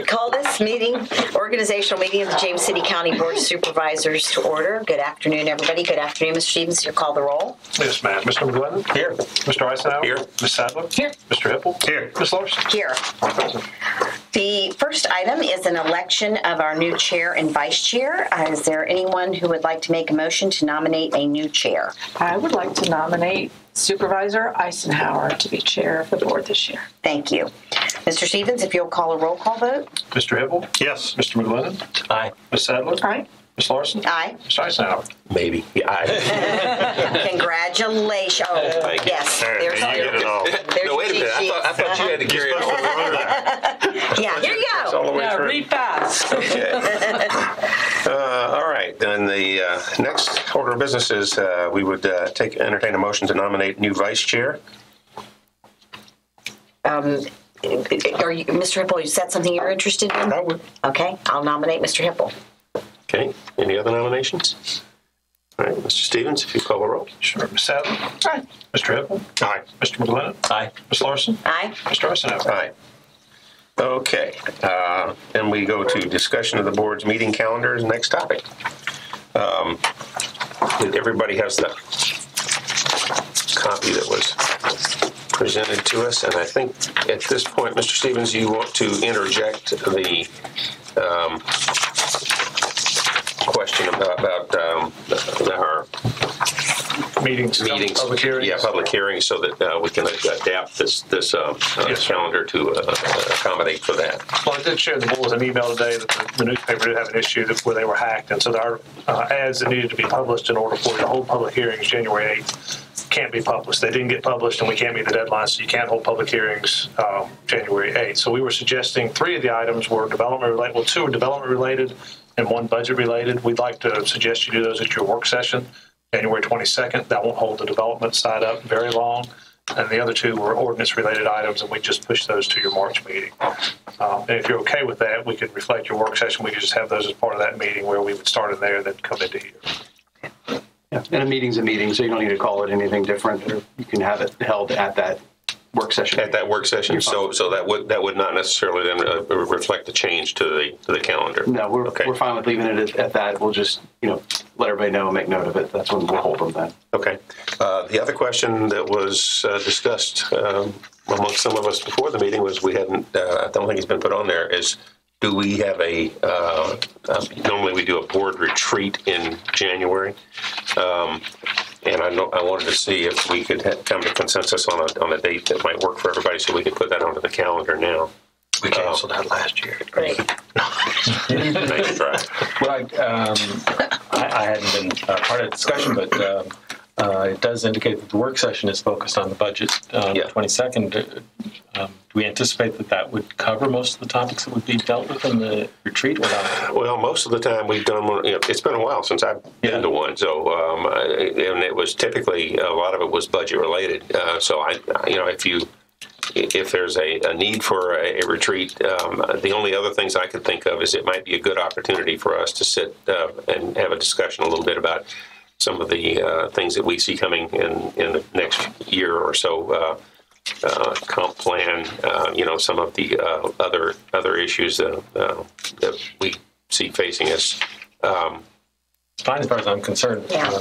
Call this meeting, organizational meeting of the James City County Board of Supervisors to order. Good afternoon, everybody. Good afternoon, Mr. Stevens. You call the roll. Yes, ma'am. Mr. McGlinnan? Here. Mr. Eisenhower? Here. Ms. Sadler? Here. Mr. Hippel? Here. Ms. Larson? Here. The first item is an election of our new chair and vice chair. Is there anyone who would like to make a motion to nominate a new chair? I would like to nominate Supervisor Eisenhower to be chair of the board this year. Thank you. Mr. Stevens, if you'll call a roll call vote. Mr. Hippel? Yes. Mr. McGlinnan? Aye. Ms. Sadler? Aye. Ms. Larson? Aye. Mr. Eisenhower? Maybe. Yeah, aye. Congratulations. Oh, Thank you. yes. All right, There's you get it all. there's No, wait a minute. cheat I thought you had to carry it over. Yeah, here you All go. the way through. Read fast. Okay. All right. Then the next order of business is we would entertain a motion to nominate new vice chair. Are you, Mr. Hippel, is that something you're interested in? I would. Okay, I'll nominate Mr. Hippel. Okay. Any other nominations? All right. Mr. Stevens, if you call the roll. Sure. Ms. Sadler? Aye. Mr. Hippel? Aye. Mr. McGlinnan? Aye. Ms. Larson? Aye. Mr. Eisenhower? Aye. Okay. Then we go to discussion of the board's meeting calendars. Next topic. Everybody has the copy that was presented to us, and I think at this point, Mr. Stevens, you want to interject the question about our Meetings. Public hearings. Yeah, public hearings, so that we can adapt this calendar to accommodate for that. Well, I did share the board with an email today that the newspaper did have an issue where they were hacked, and so our ads that needed to be published in order for the whole public hearings January 8th can't be published. They didn't get published, and we can't meet the deadline, so you can't hold public hearings January 8th. So we were suggesting 3 of the items were development related. Well, 2 are development related and 1 budget related. We'd like to suggest you do those at your work session, January 22nd. That won't hold the development side up very long. And the other 2 were ordinance-related items, and we just pushed those to your March meeting. And if you're okay with that, we could reflect your work session. We could just have those as part of that meeting where we would start in there and then come into here. Yeah, and a meeting's a meeting, so you don't need to call it anything different. You can have it held at that work session. At that work session, so that would not necessarily then reflect the change to the calendar. No, we're fine with leaving it at that. We'll just let everybody know and make note of it. That's when we'll hold them then. Okay. The other question that was discussed amongst some of us before the meeting was I don't think it's been put on there, is do we have normally we do a board retreat in January, and I wanted to see if we could come to consensus on a date that might work for everybody, so we could put that onto the calendar now. We canceled that last year. Great. Nice try. Well, I hadn't been part of the discussion, but it does indicate that the work session is focused on the budget on the 22nd. Do we anticipate that would cover most of the topics that would be dealt with in the retreat, or not? Well, most of the time we've done one. It's been a while since I've been to one, so and it was typically a lot of it was budget related. So if there's a need for a retreat, the only other things I could think of is it might be a good opportunity for us to sit and have a discussion a little bit about some of the things that we see coming in the next year or so. Comp plan, some of the other issues that we see facing us. It's fine as far as I'm concerned. Yeah.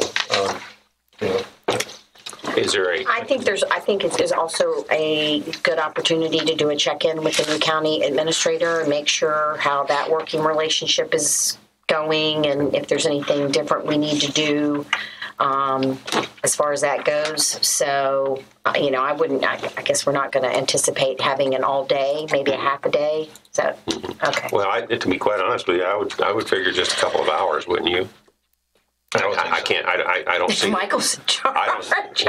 Is there I think it's also a good opportunity to do a check-in with the new county administrator and make sure how that working relationship is going, and if there's anything different we need to do as far as that goes. So, I guess we're not going to anticipate having an all day, maybe a half a day. So, okay. Well, to be quite honest with you, I would figure just a couple of hours, wouldn't you? I can't. I don't see. Michael's in charge.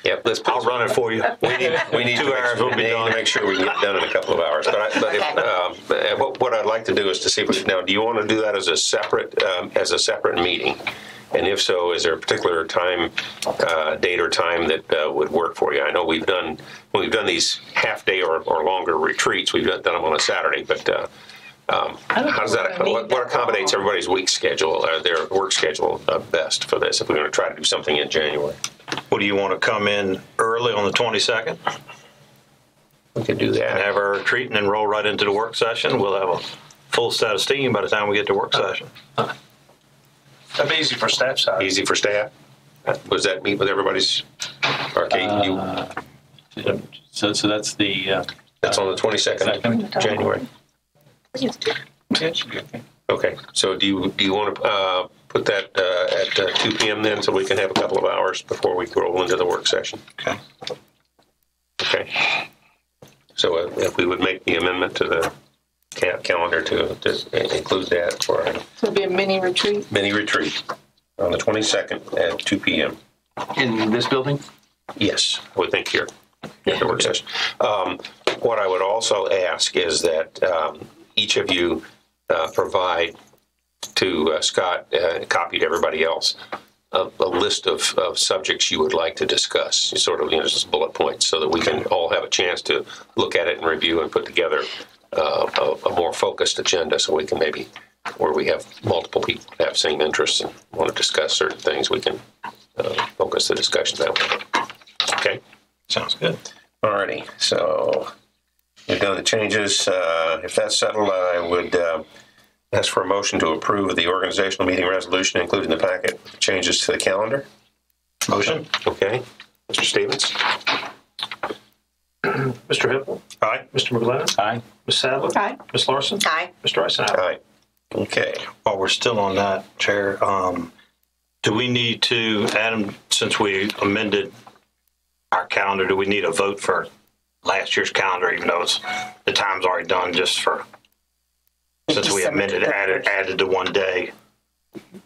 Yeah, I'll run it for you. We need 2 hours. We'll be done to make sure we can get done in a couple of hours. What I'd like to do is to see now. Do you want to do that as a separate meeting? And if so, is there a particular date or time that would work for you? I know when we've done these half-day or longer retreats, we've done them on a Saturday, but how does that? What accommodates everybody's week schedule, their work schedule best for this? If we're going to try to do something in January, What do you want to come in early on the 22nd? We could do And that. have our retreat and then roll right into the work session. We'll have a full set of steam by the time we get to work session. That'd be easy for staff side. Easy for staff. Was that meet with everybody's? Arcade, So that's the that's on the 22nd of January. Okay. So do you want to put that at 2 p.m. then, so we can have a couple of hours before we roll into the work session? Okay. Okay. So if we would make the amendment to the calendar to include that for a So it'll be a mini retreat. mini retreat on the 22nd at 2 p.m. In this building? Yes, I would think here at the work session. What I would also ask is that each of you provide to Scott, copy to everybody else, a list of subjects you would like to discuss, sort of, just bullet points, so that we can all have a chance to look at it and review and put together a more focused agenda, so we can maybe, where we have multiple people that have same interests and want to discuss certain things, we can focus the discussion that way. Okay? Sounds good. Alrighty, so we've done the changes. If that's settled, I would ask for a motion to approve the organizational meeting resolution, including the packet with changes to the calendar. Motion? Okay. Mr. Stevens? Mr. Hippel. Aye. Mr. McGlinnan. Aye. Ms. Sadler. Aye. Ms. Larson. Aye. Mr. Eisenhower. Aye. Okay. While we're still on that, Chair, do we need to, Adam, since we amended our calendar, do we need a vote for last year's calendar, even though the time's already done, just for, since we amended, added the 1 day?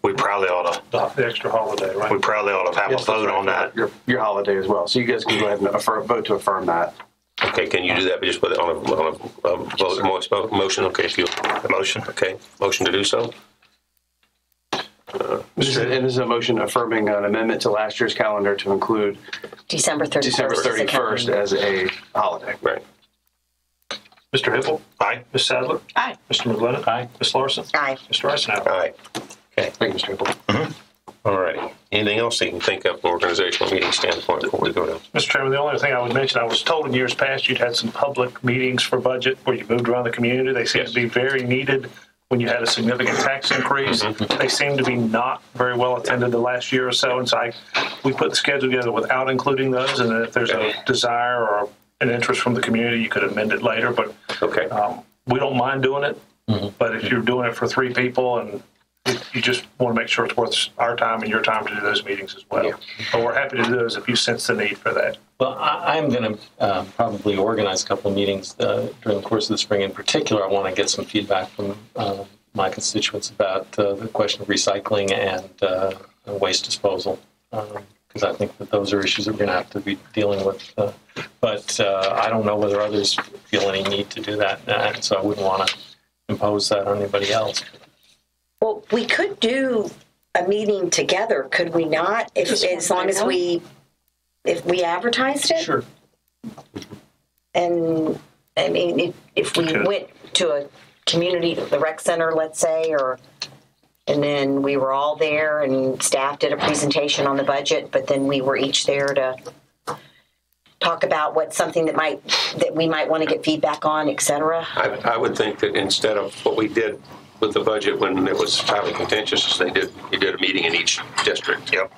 We probably ought to, The extra holiday, right? we probably ought to have Yes, a vote that's on right. that. Your holiday as well. So you guys can go ahead and vote to affirm that. Okay, can you do that just with on a vote motion? Okay, if you Motion? okay, motion to do so. And this is a motion affirming an amendment to last year's calendar to include December 31st. December is a 31st calendar. as a holiday. Right. Mr. Hippel. Aye. Ms. Sadler. Aye. Mr. McGlinnan. Aye. Ms. Larson. Aye. Mr. Eisenhower. All right. Thank you, Mr. Hippel. All righty. Anything else that you can think of from an organizational meeting standpoint before we go to? Mr. Chairman, the only thing I would mention, I was told in years past you'd had some public meetings for budget where you moved around the community. They seem to be very needed when you had a significant tax increase. They seem to be not very well attended the last year or so. And so we put the schedule together without including those. And then if there's a desire or an interest from the community, you could amend it later. But Okay. we don't mind doing it. But if you're doing it for 3 people and you just want to make sure it's worth our time and your time to do those meetings as well. Yeah. But we're happy to do those if you sense the need for that. Well, I'm going to probably organize a couple of meetings during the course of the spring. In particular, I want to get some feedback from my constituents about the question of recycling and waste disposal, because I think that those are issues that we're going to have to be dealing with. But I don't know whether others feel any need to do that, and so I wouldn't want to impose that on anybody else. Well, we could do a meeting together, could we not? As long as we advertised it? Sure. And I mean, if we went to a community, the rec center, let's say, and then we were all there and staff did a presentation on the budget, but then we were each there to talk about what's something that we might want to get feedback on, et cetera. I would think that instead of what we did with the budget when it was highly contentious, you did a meeting in each district. Yep.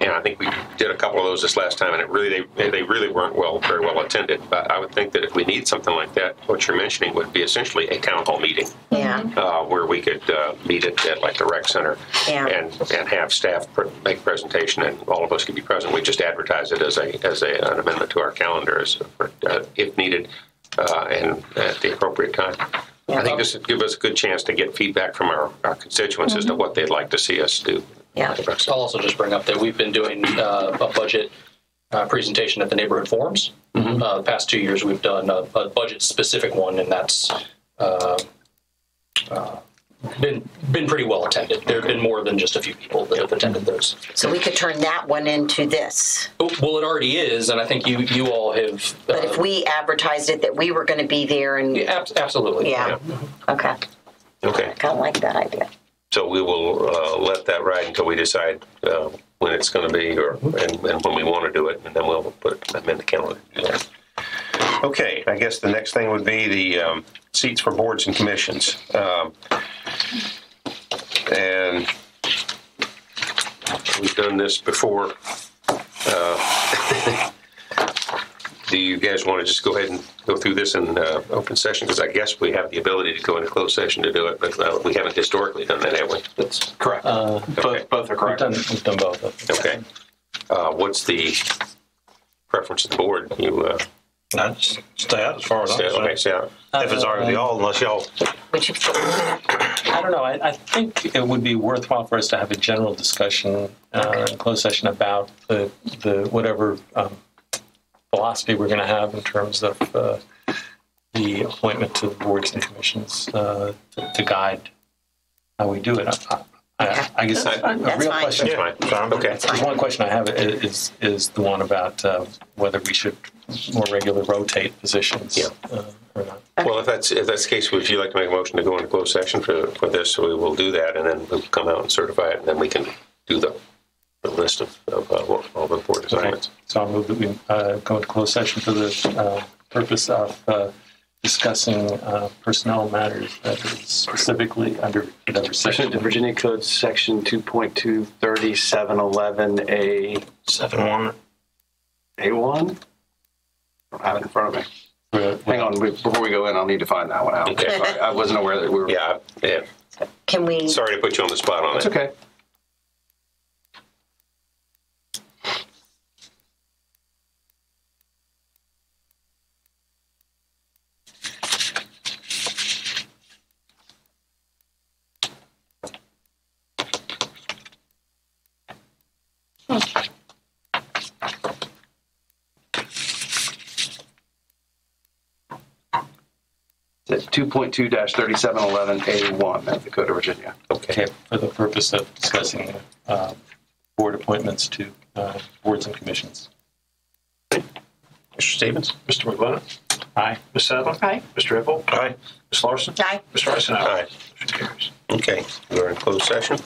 And I think we did a couple of those this last time, and they really weren't very well attended. But I would think that if we need something like that, what you're mentioning would be essentially a town hall meeting. Yeah. Where we could meet at like the rec center and have staff make a presentation, and all of us could be present. We just advertise it as an amendment to our calendar if needed and at the appropriate time. I think this would give us a good chance to get feedback from our constituents as to what they'd like to see us do. Yeah. I'll also just bring up that we've been doing a budget presentation at the neighborhood forums. The past 2 years, we've done a budget-specific one, and that's been pretty well attended. There have been more than just a few people that have attended those. So we could turn that one into this. Well, it already is, and I think you all have. But if we advertised it that we were going to be there and absolutely. Yeah. Okay. Okay. I kind of like that idea. So we will let that ride until we decide when it's going to be and when we want to do it, and then we'll amend the calendar. Okay, I guess the next thing would be the seats for boards and commissions. And we've done this before. Do you guys want to just go ahead and go through this in open session? Because I guess we have the ability to go into closed session to do it, but we haven't historically done that, have we? That's correct. Okay. Both are correct. We've done both. Okay. What's the preference of the board? You I'd stay out as far as I'm stay, okay, concerned. stay out. If it's already all, unless y'all, Which you I don't know. I think it would be worthwhile for us to have a general discussion in closed session about the whatever philosophy we're going to have in terms of the appointment to the boards and commissions to guide how we do it. I guess That's a fine. real question. That's fine. Okay. There's one question I have is the one about whether we should more regularly rotate positions or not. Well, if that's the case, would you like to make a motion to go into closed session for this? So we will do that, and then we'll come out and certify it, and then we can do the list of all the board assignments. Okay. So I'll move that we go into closed session for the purpose of discussing personnel matters that is specifically under whatever section. Virginia Code Section 2.23711A 7-1. A1? I don't have it in front of me. Hang on, before we go in, I'll need to find that one out. Okay. Sorry, I wasn't aware that we were. Yeah. Can we? Sorry to put you on the spot on It's it. okay. It's 2.2-3711A1 of the Code of Virginia. Okay, for the purpose of discussing board appointments to boards and commissions. Mr. Stevens? Mr. McGlinnan? Aye. Ms. Sadler? Aye. Mr. Hippel? Aye. Ms. Larson? Aye. Mr. Eisenhower? Aye. Motion carries. Okay, we're in closed session.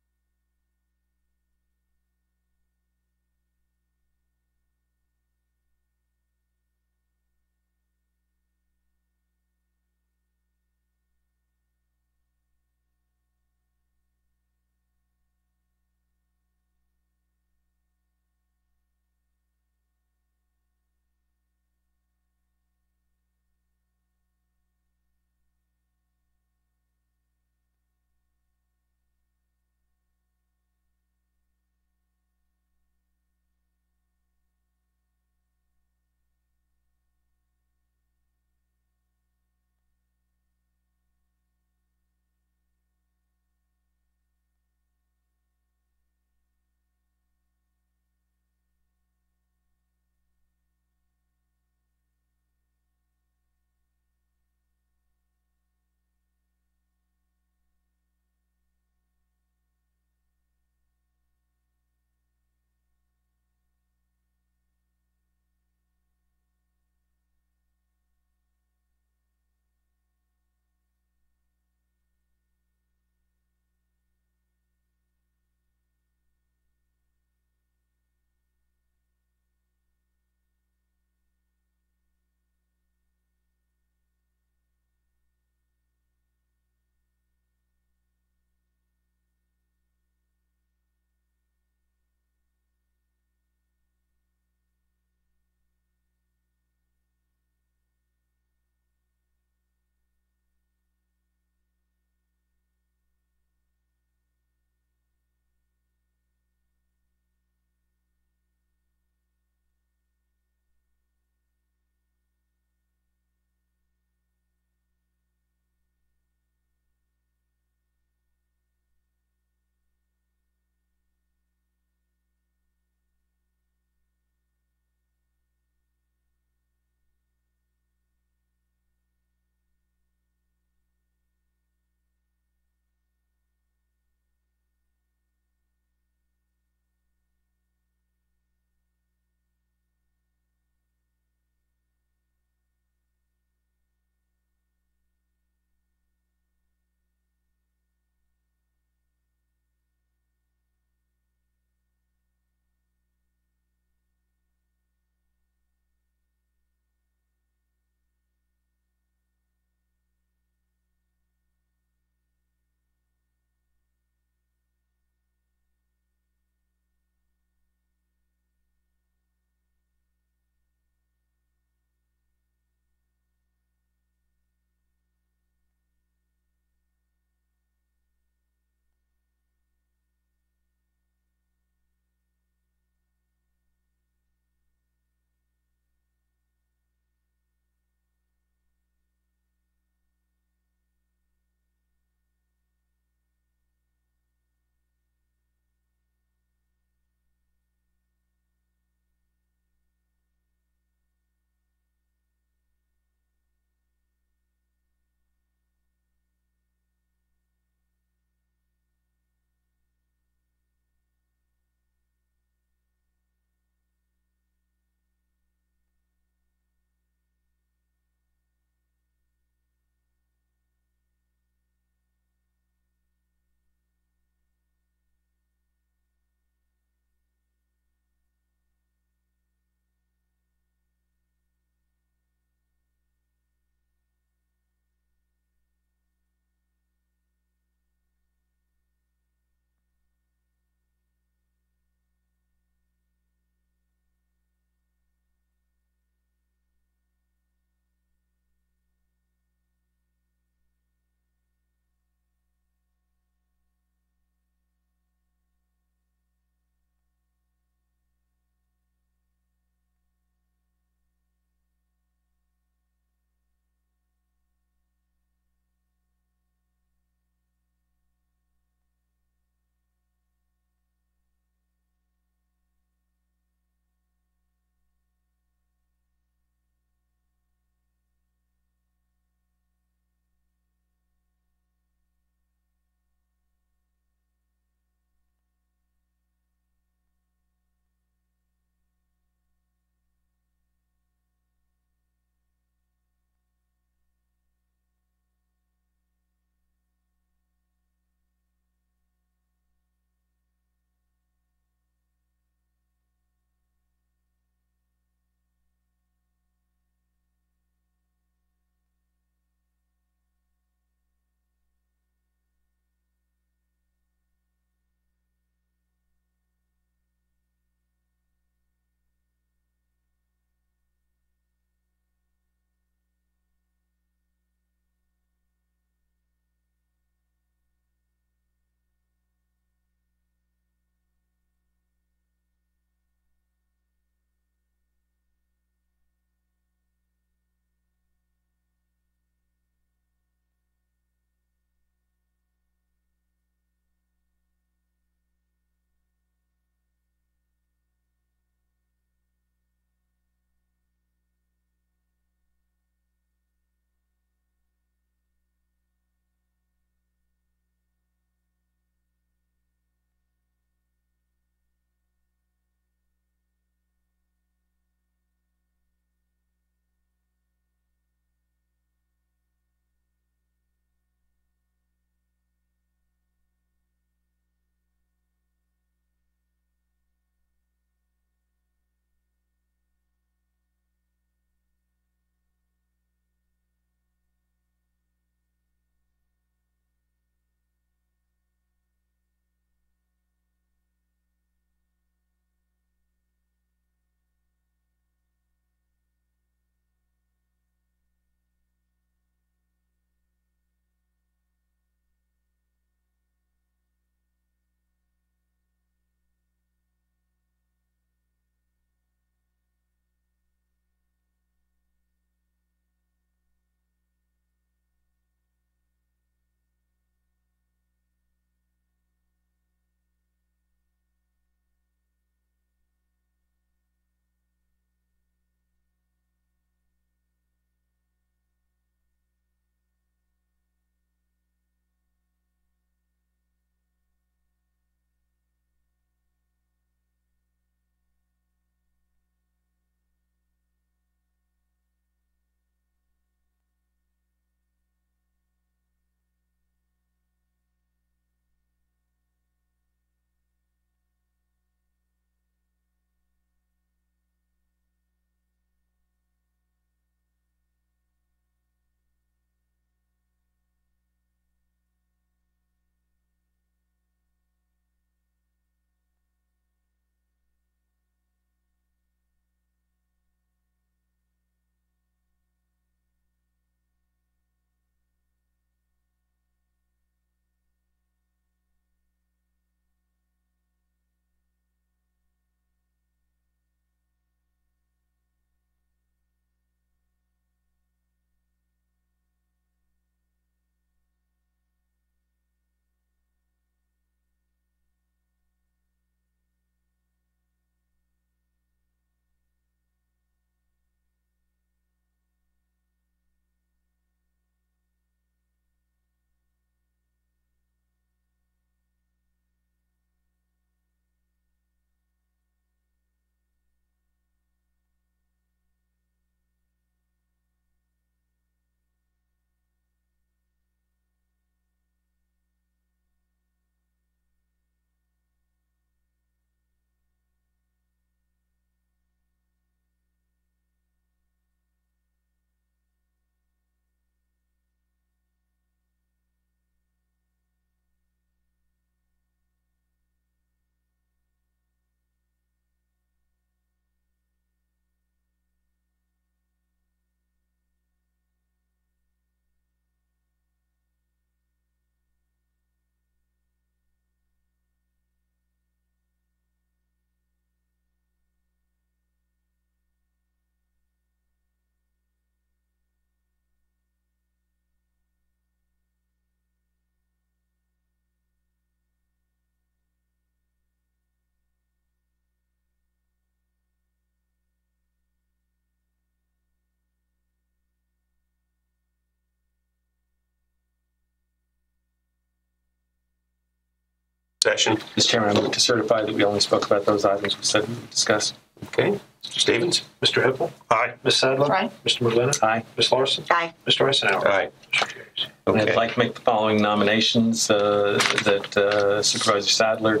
session. Mr. Chairman, I move to certify that we only spoke about those items we said we would discuss. Okay. Mr. Stevens? Mr. Hippel? Aye. Ms. Sadler? Aye. Mr. McGlinnan? Aye. Ms. Larson? Aye. Mr. Eisenhower? Aye. Motion carries. Okay. I'd like to make the following nominations that Supervisor Sadler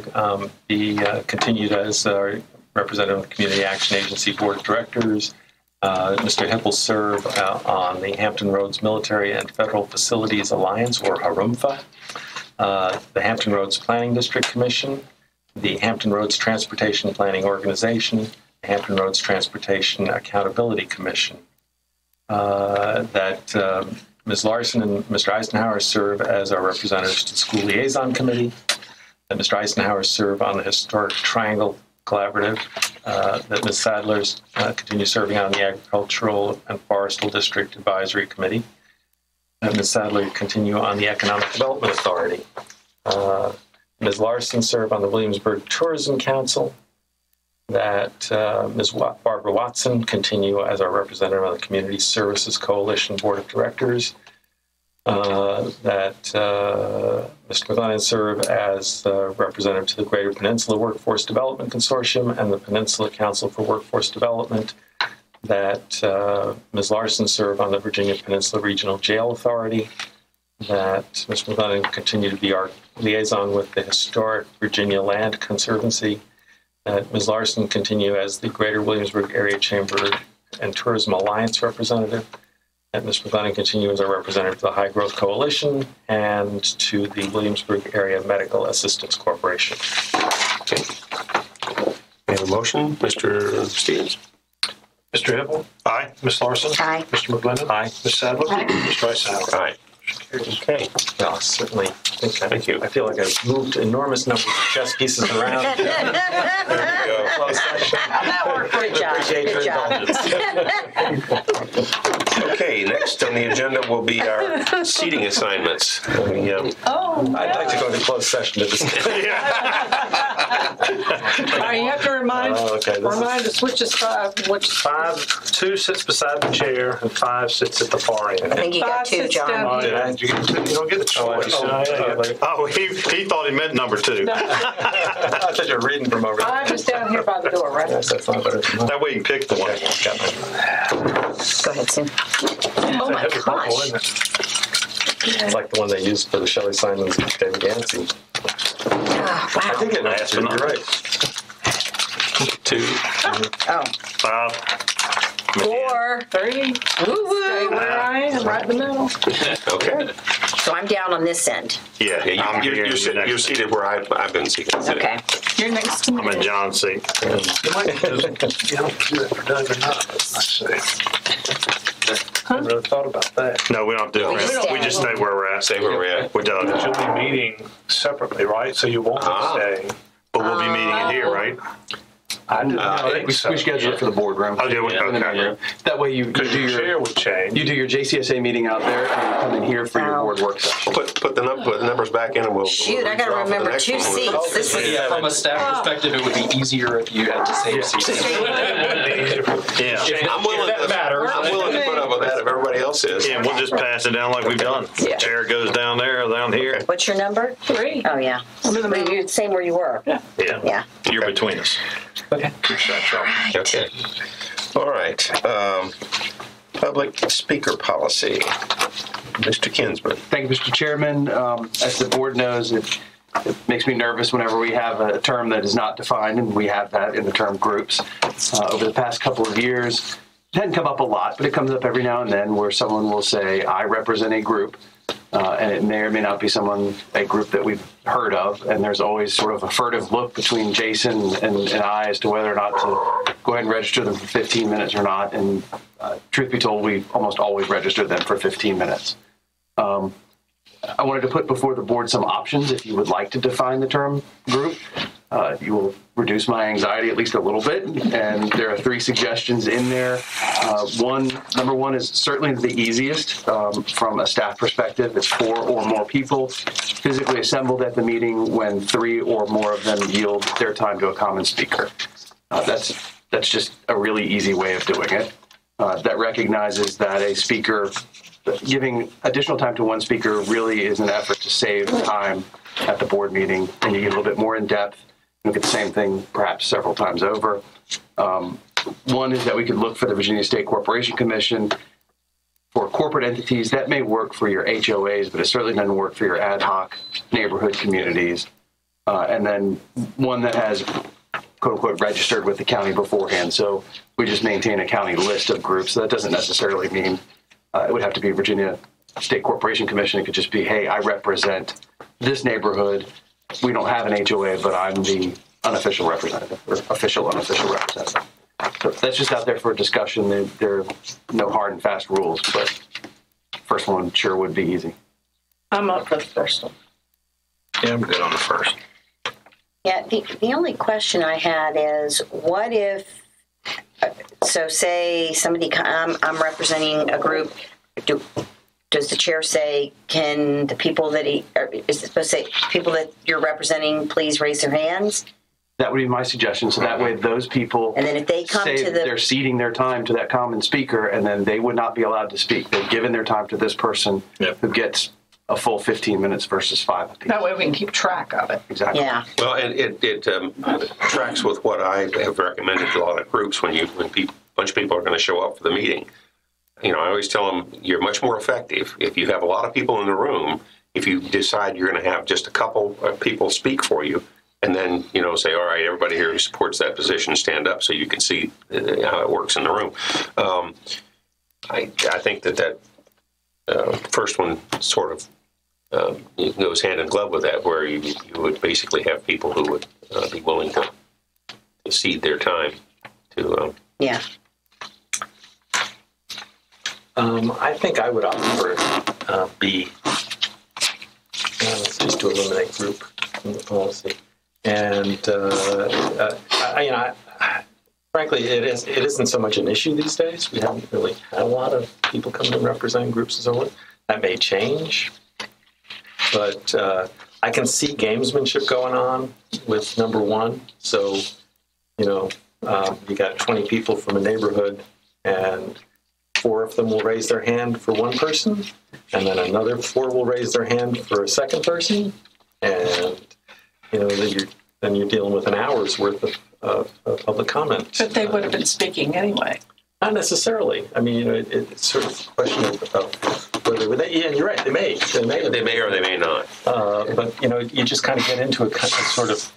be continued as our representative of the Community Action Agency Board of Directors. Mr. Hippel serve on the Hampton Roads Military and Federal Facilities Alliance, or HARUMFA, the Hampton Roads Planning District Commission, the Hampton Roads Transportation Planning Organization, the Hampton Roads Transportation Accountability Commission. That Ms. Larson and Mr. Eisenhower serve as our representatives to the School Liaison Committee, that Mr. Eisenhower serve on the Historic Triangle Collaborative, that Ms. Sadler continue serving on the Agricultural and Forestal District Advisory Committee, that Ms. Sadler continue on the Economic Development Authority, Ms. Larson serve on the Williamsburg Tourism Council, that Ms. Barbara Watson continue as our representative on the Community Services Coalition Board of Directors, that Mr. McGlinnan serve as representative to the Greater Peninsula Workforce Development Consortium and the Peninsula Council for Workforce Development, that Ms. Larson serve on the Virginia Peninsula Regional Jail Authority, that Mr. McGlinnan continue to be our liaison with the Historic Virginia Land Conservancy, that Ms. Larson continue as the Greater Williamsburg Area Chamber and Tourism Alliance representative, that Mr. McGlinnan continue as our representative to the High Growth Coalition and to the Williamsburg Area Medical Assistance Corporation. Okay. We have a motion. Mr. Stevens? Mr. Hippel? Aye. Ms. Larson? Aye. Mr. McGlinnan? Aye. Ms. Sadler? Mr. Eisenhower? Aye. Okay. Yeah, certainly. Thank you. I feel like I've moved enormous numbers of chess pieces around. There we go. That worked. Good job. Good job. Okay, next on the agenda will be our seating assignments. I'd like to go to closed session to discuss. All right, you have to remind to switch to five. 2 sits beside the chair and 5 sits at the far I end. think you got 2, sits John. down. You don't get the choice. Oh, he thought he meant number 2. I thought you were reading from over there. 5 is down here by the door, right? Yes, that's not better than mine. That way you can pick the one. Go ahead, Sue. Oh my gosh. It's like the one they used for the Shelley Simons and David Yancey. Oh, I wow. think it Last you're one. right. 2. Oh. 5. 4. 3. Woo Stay woo. where I am, right in the middle. Okay. So I'm down on this end. Yeah, I'm here. You're seated where I've been seated. Okay. You're next to me. I'm in John's seat. You might just, you don't do that for Doug or not, but I say. I really thought about that. No, we don't do it. We just stay where we're at. Stay where we're at. We're done. You'll be meeting separately, right? So you won't stay. But we'll be meeting in here, right? I didn't think We so. scheduled it for the boardroom. Oh, do we? In the main Okay. room. That way you Because do your chair your would change. JCSA meeting out there and you come in here for your board work session. Put the numbers back in and we'll. Shoot, we'll I gotta draw for the remember next 2 one. seats. This is Yeah, from a staff perspective, it would be easier if you had to save seats. Yeah. I'm willing to put up with that if everybody else is. Yeah, we'll just pass it down like we've done. Yeah. Chair goes down there, down here. What's your number? 3. Oh, yeah. You're the same where you were. Yeah. Yeah. You're between us. Okay. All right. Public speaker policy. Mr. Kinsman. Thank you, Mr. Chairman. As the board knows, it makes me nervous whenever we have a term that is not defined, and we have that in the term groups. Over the past couple of years, it hadn't come up a lot, but it comes up every now and then where someone will say, I represent a group, and it may or may not be a group that we've heard of, and there's always sort of a furtive look between Jason and I as to whether or not to go ahead and register them for 15 minutes or not, and truth be told, we almost always register them for 15 minutes. I wanted to put before the board some options if you would like to define the term group. You will reduce my anxiety at least a little bit, and there are 3 suggestions in there. Number one is certainly the easiest from a staff perspective. It's 4 or more people physically assembled at the meeting when 3 or more of them yield their time to a common speaker. That's just a really easy way of doing it. That recognizes that a speaker giving additional time to one speaker really is an effort to save time at the board meeting, and you get a little bit more in depth. Look at the same thing perhaps several times over. One is that we could look for the Virginia State Corporation Commission. For corporate entities, that may work for your HOAs, but it certainly doesn't work for your ad hoc neighborhood communities. And then one that has, quote unquote, registered with the county beforehand. So we just maintain a county list of groups. So that doesn't necessarily mean it would have to be Virginia State Corporation Commission. It could just be, hey, I represent this neighborhood. We don't have an HOA, but I'm the unofficial representative, or official, unofficial representative. So that's just out there for discussion. There are no hard and fast rules, but first one sure would be easy. I'm up for the first one. Yeah, I'm good on the first. Yeah, the only question I had is, what if, so say somebody, I'm representing a group, does the chair say, can the people that is it supposed to say, people that you're representing, please raise their hands? That would be my suggestion. So that way those people and then if they come say to they're ceding their time to that common speaker, and then they would not be allowed to speak. They've given their time to this person who gets a full 15 minutes versus 5 apiece. That way we can keep track of it. Exactly. Yeah. Well, and it tracks with what I have recommended to a lot of groups when a bunch of people are going to show up for the meeting. I always tell them you're much more effective if you have a lot of people in the room. If you decide you're going to have just a couple of people speak for you, and then say, all right, everybody here who supports that position, stand up so you can see how it works in the room. I think that first one sort of goes hand in glove with that, where you would basically have people who would be willing to cede their time to. Yeah. I think I would opt for B. Let's just to eliminate group from the policy. And frankly, it isn't so much an issue these days. We haven't really had a lot of people come and represent groups and so on. That may change, but I can see gamesmanship going on with number one. So, you got 20 people from a neighborhood, and 4 of them will raise their hand for one person, and then another 4 will raise their hand for a second person, and then you're dealing with an hour's worth of public comment. But they would have been speaking anyway. Not necessarily. I mean, it's sort of a question of whether they. Yeah, you're right. They may or they may not. But you just kind of get into a kind of sort of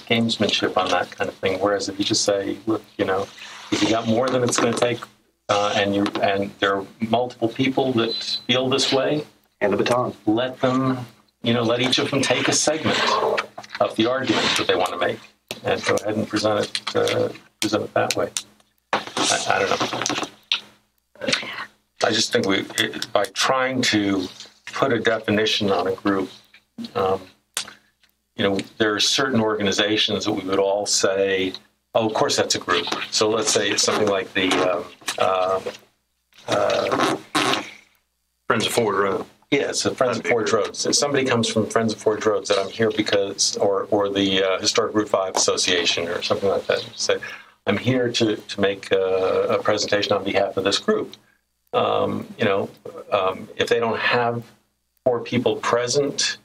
gamesmanship on that kind of thing. Whereas if you just say, look, if you got more than it's going to take, and there are multiple people that feel this way, and the baton, let them. Let each of them take a segment of the argument that they want to make, and go ahead and present it that way. I don't know. I just think by trying to put a definition on a group, there are certain organizations that we would all say, oh, of course that's a group. So let's say it's something like the Friends of Ford Road. Yeah, so Friends of Forge Roads. If somebody comes from Friends of Forge Roads, that I'm here because, or the Historic Route 5 Association or something like that, say, I'm here to make a presentation on behalf of this group. If they don't have 4 people present,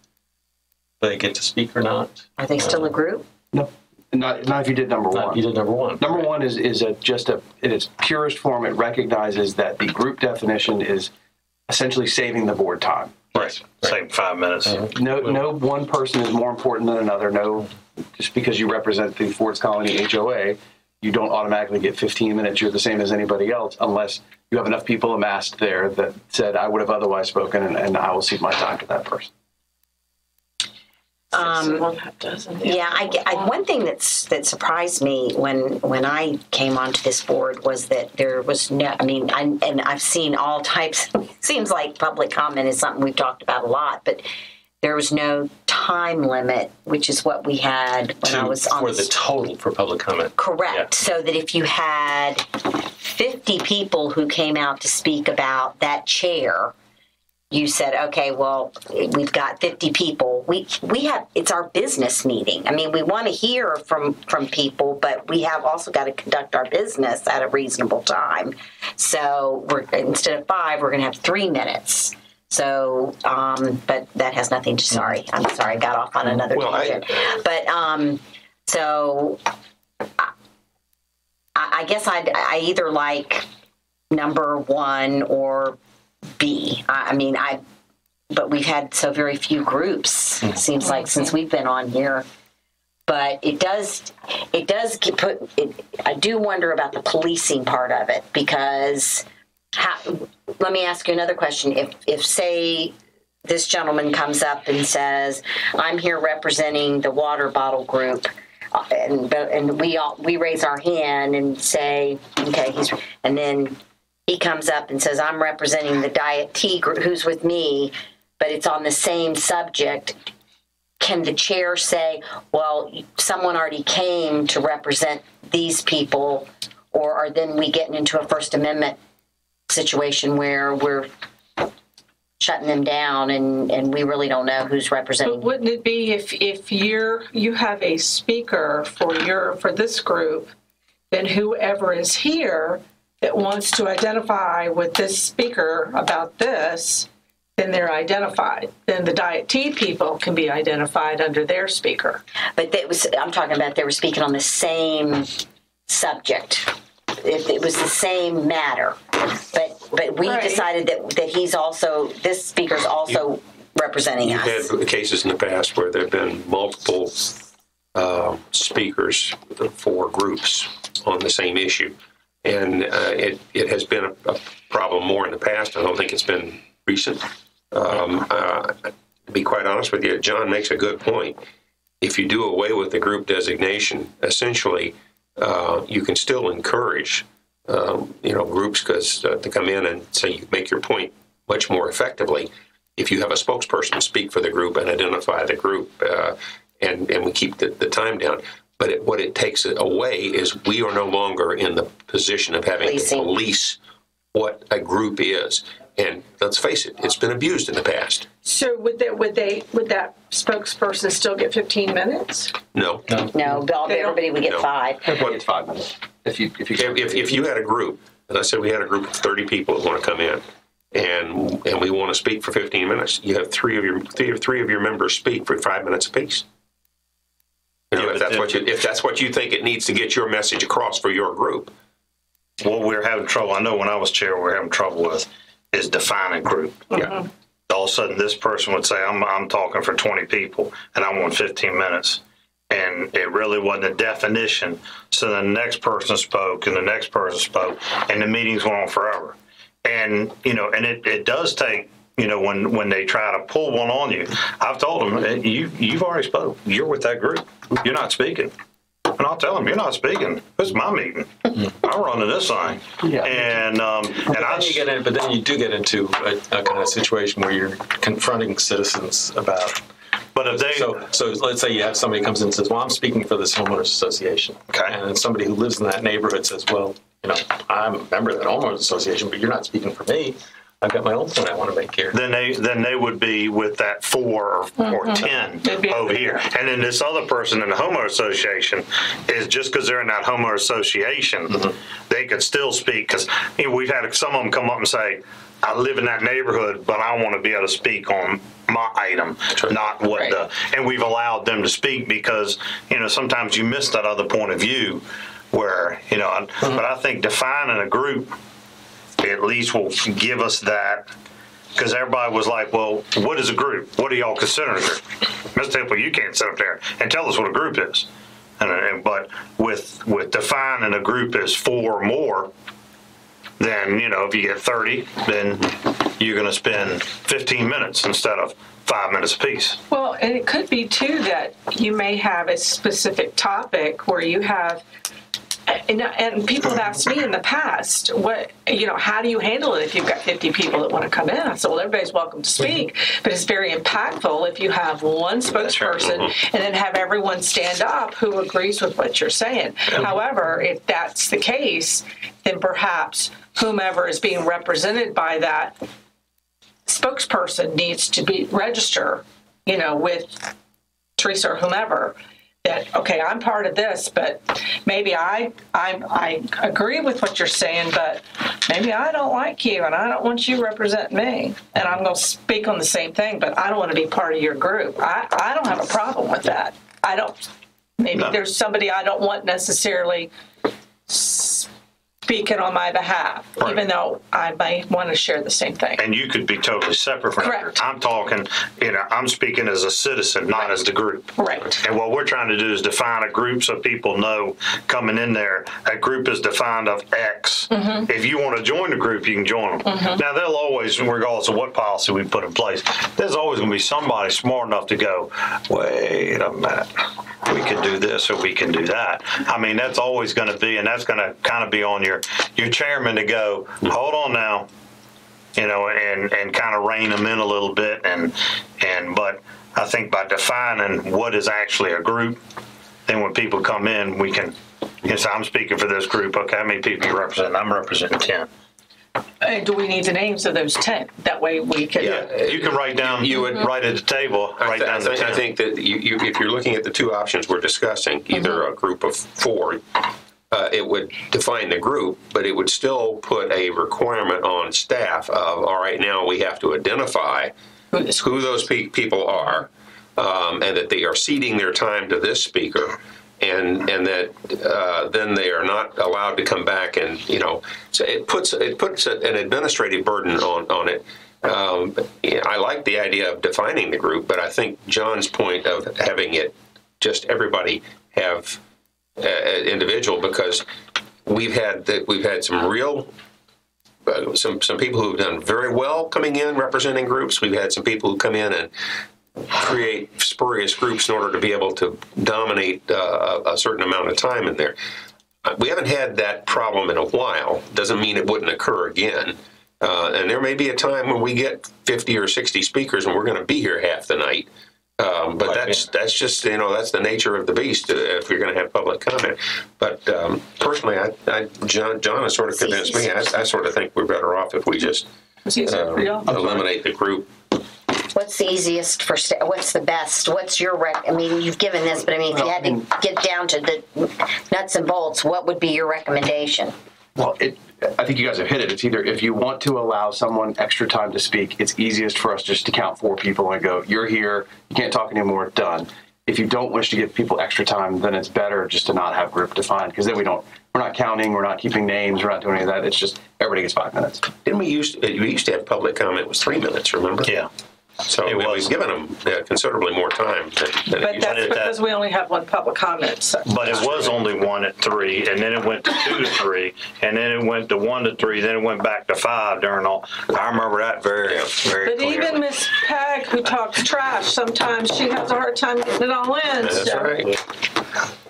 do they get to speak or not? Are they still a group? No. Not if you did number one. Not if you did number one. Number one is just in its purest form, it recognizes that the group definition is essentially saving the board time. Right. Save 5 minutes. No one person is more important than another. No, just because you represent the Ford's Colony HOA, you don't automatically get 15 minutes. You're the same as anybody else unless you have enough people amassed there that said, I would have otherwise spoken, and I will cede my time to that person. One thing that surprised me when I came onto this board was that there was no. I mean, I've seen all types. It seems like public comment is something we've talked about a lot, but there was no time limit, which is what we had when I was on. For the total for public comment. Correct. Yeah. So that if you had 50 people who came out to speak about that chair, you said, okay, well, we've got 50 people. We have, it's our business meeting. I mean, we want to hear from people, but we have also got to conduct our business at a reasonable time. So instead of 5, we're going to have 3 minutes. So, but that has nothing to, I'm sorry, I got off on another tangent. So I guess I either like number 1 or B. But we've had so very few groups, it seems like, since we've been on here. But it does I do wonder about the policing part of it, because let me ask you another question. If say this gentleman comes up and says, I'm here representing the water bottle group, and we raise our hand and say, okay, and then he comes up and says, I'm representing the Diet Tea group, who's with me, but it's on the same subject. Can the chair say, well, someone already came to represent these people, or are then we getting into a First Amendment situation where we're shutting them down and we really don't know who's representing? But wouldn't it be if you have a speaker for this group, then whoever is here that wants to identify with this speaker about this, then they're identified. Then the Diet Tea people can be identified under their speaker. But I'm talking about they were speaking on the same subject. It was the same matter. But we decided that he's also, this speaker's also representing us. You've had cases in the past where there have been multiple speakers for groups on the same issue. And it has been a problem more in the past. I don't think it's been recent. To be quite honest with you, John makes a good point. If you do away with the group designation, essentially, you can still encourage, groups to come in and say you make your point much more effectively if you have a spokesperson speak for the group and identify the group, and we keep the time down. But what it takes away is we are no longer in the position of having to police what a group is. And let's face it, it's been abused in the past. So would that spokesperson still get 15 minutes? No. Everybody would get 5. Everybody gets 5 minutes. If you had a group, and I said we had a group of 30 people that want to come in, and we want to speak for 15 minutes, you have three of your members speak for 5 minutes apiece. If that's what you think it needs to get your message across for your group. What we're having trouble, I know when I was chair, we're having trouble with is defining group. Yeah. All of a sudden, this person would say, I'm talking for 20 people, and I want 15 minutes. And it really wasn't a definition. So the next person spoke, and the next person spoke, and the meetings went on forever. And, and it does take, when they try to pull one on you, I've told them, you've already spoke. You're with that group. You're not speaking. And I'll tell them, you're not speaking. This is my meeting. I'm running this thing. Yeah. But then you do get into a kind of situation where you're confronting citizens about. But if they so let's say you have somebody comes in and says, well, I'm speaking for this homeowners association. Okay. And then somebody who lives in that neighborhood says, well, I'm a member of that homeowners association, but you're not speaking for me. I've got my own point I want to make here. Then they would be with that 4 or 10 over here. And then this other person in the homeowner association is just because they're in that homeowner association, they could still speak. Because we've had some of them come up and say, I live in that neighborhood, but I want to be able to speak on my item, not what and we've allowed them to speak because, sometimes you miss that other point of view where, but I think defining a group at least will give us that, because everybody was like, well, what is a group? What do y'all consider a group? Mr. Hipple, you can't sit up there and tell us what a group is. But with defining a group as 4 or more, then, if you get 30, then you're going to spend 15 minutes instead of 5 minutes apiece. Well, and it could be, too, that you may have a specific topic where you have, and people have asked me in the past, how do you handle it if you've got 50 people that want to come in? I said, well, everybody's welcome to speak, but it's very impactful if you have one spokesperson and then have everyone stand up who agrees with what you're saying. However, if that's the case, then perhaps whomever is being represented by that spokesperson needs to be register, with Teresa or whomever, that, okay, I'm part of this, but maybe I agree with what you're saying, but maybe I don't like you and I don't want you to represent me. And I'm going to speak on the same thing, but I don't want to be part of your group. I don't have a problem with that. Maybe there's somebody I don't want necessarily speaking on my behalf, right, even though I may want to share the same thing. And you could be totally separate from Correct. that. I'm talking, I'm speaking as a citizen, not as the group. Right. And what we're trying to do is define a group so people know coming in there, a group is defined of X. Mm-hmm. If you want to join the group, you can join them. Mm-hmm. Now, they'll always, regardless of what policy we put in place, there's always going to be somebody smart enough to go, wait a minute, we can do this or we can do that. I mean, that's always going to be, and that's going to kind of be on your chairman to go, hold on now, and kind of rein them in a little bit. But I think by defining what is actually a group, then when people come in, we can, so I'm speaking for this group. Okay, how many people you represent? I'm representing 10. Do we need the names of those 10? That way we can. Yeah, you can write down. You would write at the table. Write down the 10. I think that if you're looking at the two options we're discussing, either a group of 4, it would define the group, but it would still put a requirement on staff of, all right, now we have to identify who those people are, and that they are ceding their time to this speaker. And that then they are not allowed to come back, and so it puts an administrative burden on it. I like the idea of defining the group, but I think John's point of having it just everybody have individual, because we've had some real some people who've done very well coming in representing groups. We've had some people who come in and create spurious groups in order to be able to dominate a certain amount of time in there. We haven't had that problem in a while. Doesn't mean it wouldn't occur again. And there may be a time when we get 50 or 60 speakers and we're going to be here half the night. But that's just, that's the nature of the beast if you're going to have public comment. But personally, John has sort of convinced me. I sort of think we're better off if we just eliminate the group. What's the easiest what's the best? What's your you've given this, but if you had to get down to the nuts and bolts, what would be your recommendation? Well, I think you guys have hit it. It's either, if you want to allow someone extra time to speak, it's easiest for us just to count 4 people and go, you're here, you can't talk anymore, done. If you don't wish to give people extra time, then it's better just to not have group defined, because then we're not counting, we're not keeping names, we're not doing any of that. It's just everybody gets 5 minutes. Didn't we used to have public comment was 3 minutes, remember? Yeah. So we've given them considerably more time than but that's because we only have one public comment. So. But it was only 1 at 3, and then it went to 2 to 3, and then it went to 1 to 3, then it went back to 5 during all. I remember that very, very But clearly. even Miss Peg, who talks trash, sometimes she has a hard time getting it all in. That's right.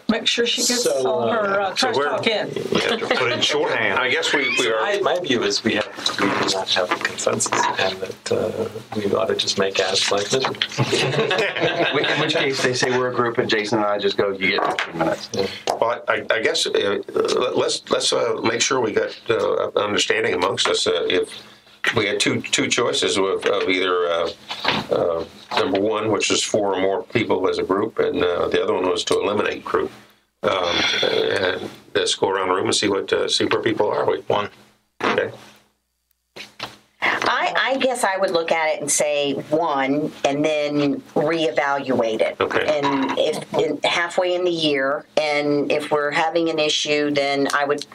Make sure she gets all her trash talk in. You have to put it in shorthand. I guess we are. My view is we do not have a consensus, and that we ought to just make ass like miserable. In which case, they say we're a group, and Jason and I just go, you get 15 minutes. Yeah. Well, I guess let's make sure we got understanding amongst us. If we had two choices of either number 1, which is 4 or more people as a group, and the other one was to eliminate group. And let's go around the room and see where people are with 1. Okay. I guess I would look at it and say 1, and then reevaluate it. Okay. And if halfway in the year, and if we're having an issue, then I would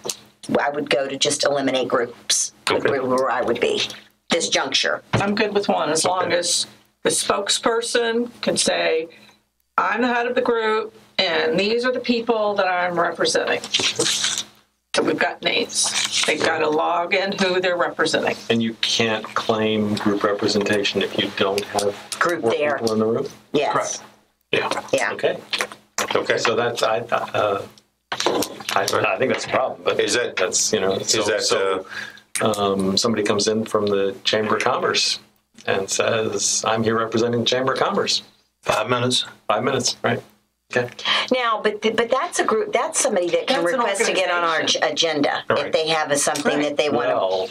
go to just eliminate groups. Okay. Where I would be this juncture. I'm good with 1 as long as the spokesperson can say, I'm the head of the group, and these are the people that I'm representing. So we've got names. They've got to log in who they're representing. And you can't claim group representation if you don't have Group 4 there. people in the room? Yes. Correct. Yeah. Yeah. Okay. So that's I think that's a problem. But Is that that's somebody comes in from the Chamber of Commerce and says, "I'm here representing the Chamber of Commerce." 5 minutes. 5 minutes, right? Okay. Now, but that's a group. That's somebody that can That's an request to get on our agenda if Right. they have something that they want to. Well,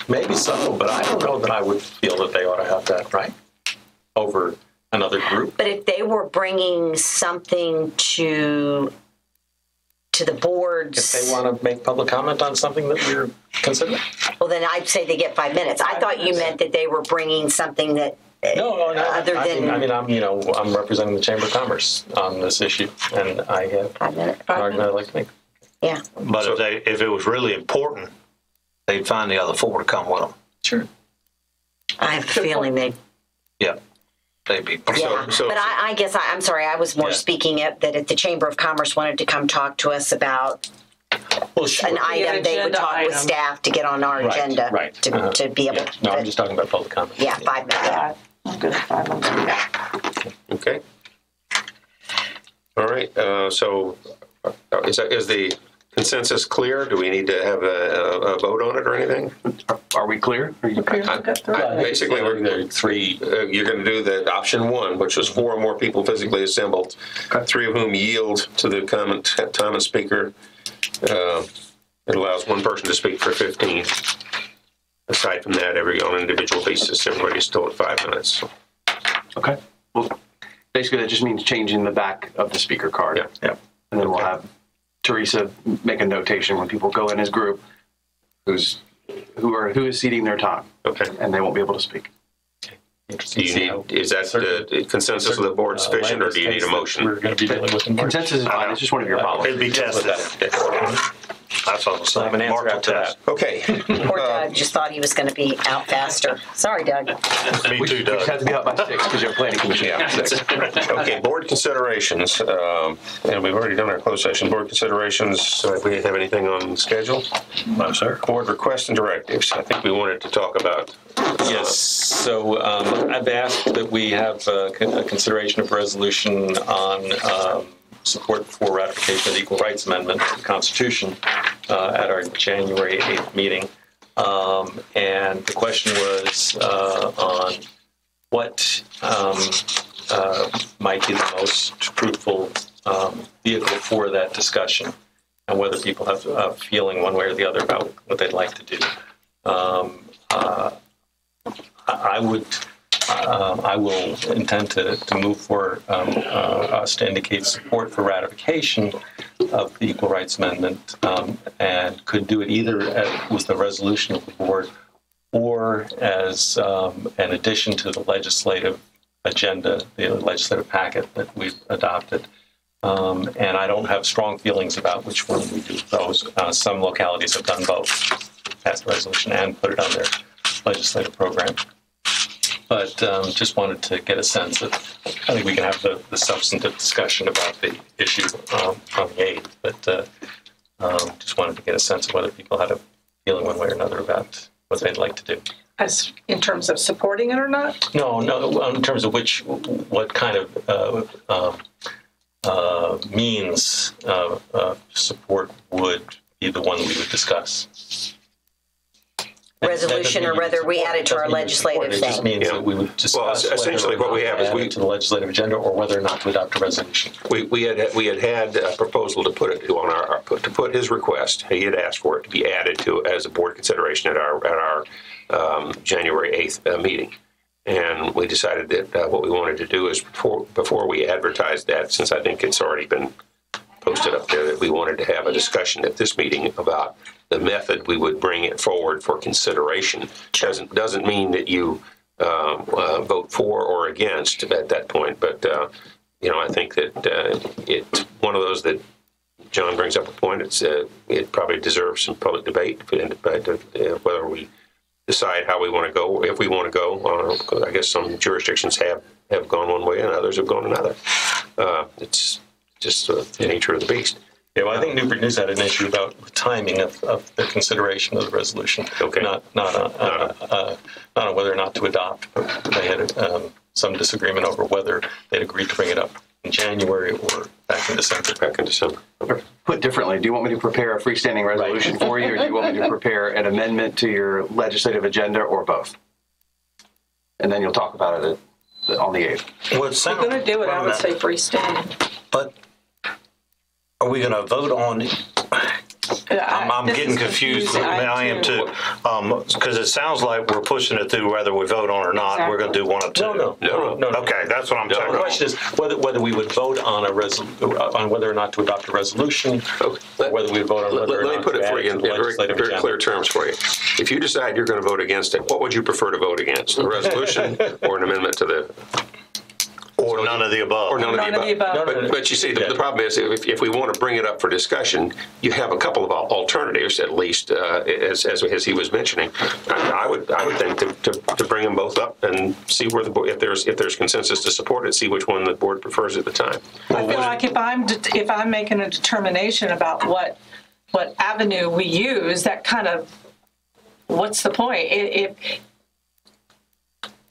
maybe so, but I don't know that I would feel that they ought to have that, right? Over another group. But if they were bringing something to the boards, If they want to make public comment on something that we're considering. well, then I'd say they get 5 minutes. I thought you meant that they were bringing something that. No. Other than I'm representing the Chamber of Commerce on this issue, and I have 5 minutes. an argument I'd like to make. Yeah. But if it was really important, they'd find the other 4 to come with them. Sure. I have a feeling they. Yeah, they'd be. Yeah, but I guess I'm sorry. I was more speaking that if the Chamber of Commerce wanted to come talk to us about Well, sure. an item, they would agenda talk with item. staff to get on our agenda to be able. No, I'm just talking about public comment. Yeah, 5 minutes. I'm good at 5 minutes. Okay. All right. So is the consensus clear? Do we need to have a vote on it or anything? Are we clear? Are you clear? Basically, There are 3. you're going to do the option 1, which was 4 or more people physically assembled, 3 of whom yield to the common speaker. It allows 1 person to speak for 15. Aside from that, on an individual basis, everybody's still at 5 minutes. Okay. Well, basically, that just means changing the back of the speaker card. Yeah. And then we'll have Teresa make a notation when people go in his group who is ceding their time. Okay. And they won't be able to speak. Is that the consensus of the board sufficient, or do you need a motion? We're going to be dealing with in March. Consensus is fine. It's just one of your It'd policies. be tested. That's what I'm I saying. have an answer Mark will after test. Okay. Poor Doug just thought he was going to be out faster. Sorry, Doug. Me We too, just have Doug. to be out by 6 because you're a planning commission at 6. Okay, board considerations, and we've already done our closed session. Board considerations, do we have anything on the schedule? No, sir. Board requests and directives. I think we wanted to talk about. Yes. So I've asked that we have a consideration of resolution on support for ratification of the Equal Rights Amendment to the Constitution at our January 8th meeting. And the question was on what might be the most fruitful vehicle for that discussion, and whether people have a feeling one way or the other about what they'd like to do. I will intend to move for us to indicate support for ratification of the Equal Rights Amendment, and could do it either with the resolution of the board or as an addition to the legislative agenda, the legislative packet that we've adopted. And I don't have strong feelings about which one we do those. Some localities have done both, pass the resolution and put it on their legislative program. But just wanted to get a sense of, I think we can have the substantive discussion about the issue on the 8th, but just wanted to get a sense of whether people had a feeling one way or another about what they'd like to do. As in terms of supporting it or not? No, in terms of what kind of means support would be the one we would discuss. Resolution, or whether we add it to our legislative It just thing. means that we would discuss essentially what we have is to the legislative agenda, or whether or not to adopt a resolution. We had a proposal to put it on to put his request. He had asked for it to be added to as a board consideration at our January 8th meeting, and we decided that what we wanted to do is before we advertised that, since I think it's already been posted up there, that we wanted to have a discussion at this meeting about the method we would bring it forward for consideration. Doesn't mean that you vote for or against at that point, but I think that it's one of those that John brings up a point. It probably deserves some public debate, whether we decide how we want to go, if we want to go. Because I guess some jurisdictions have gone one way and others have gone another. It's just the nature of the beast. Yeah, well, I think Newport News had an issue about the timing of the consideration of the resolution. Okay. Not on whether or not to adopt, but they had some disagreement over whether they'd agreed to bring it up in January or back in December. Put differently, do you want me to prepare a freestanding resolution for you, or do you want me to prepare an amendment to your legislative agenda, or both? And then you'll talk about it on the 8th. Well, If you're going to do it, I would say freestanding. But Are we going to vote on it? I'm This getting is confused. confusing. I am too. Because it sounds like we're pushing it through whether we vote on or not. Exactly. We're going to do one of two. No. Okay, that's what I'm The talking question is whether we would vote on on whether or not to adopt a resolution, or whether we vote on whether or Let not me put to it add for it you to in the very, legislative very agenda. clear terms for you. If you decide you're going to vote against it, what would you prefer to vote against? A resolution or an amendment to the... Or none of the above. Or none of the above. But you see, the problem is if we want to bring it up for discussion, you have a couple of alternatives, at least, as he was mentioning. I would think to bring them both up and see where if there's consensus to support it, see which one the board prefers at the time. I feel like if I'm making a determination about what avenue we use, that kind of, what's the point? If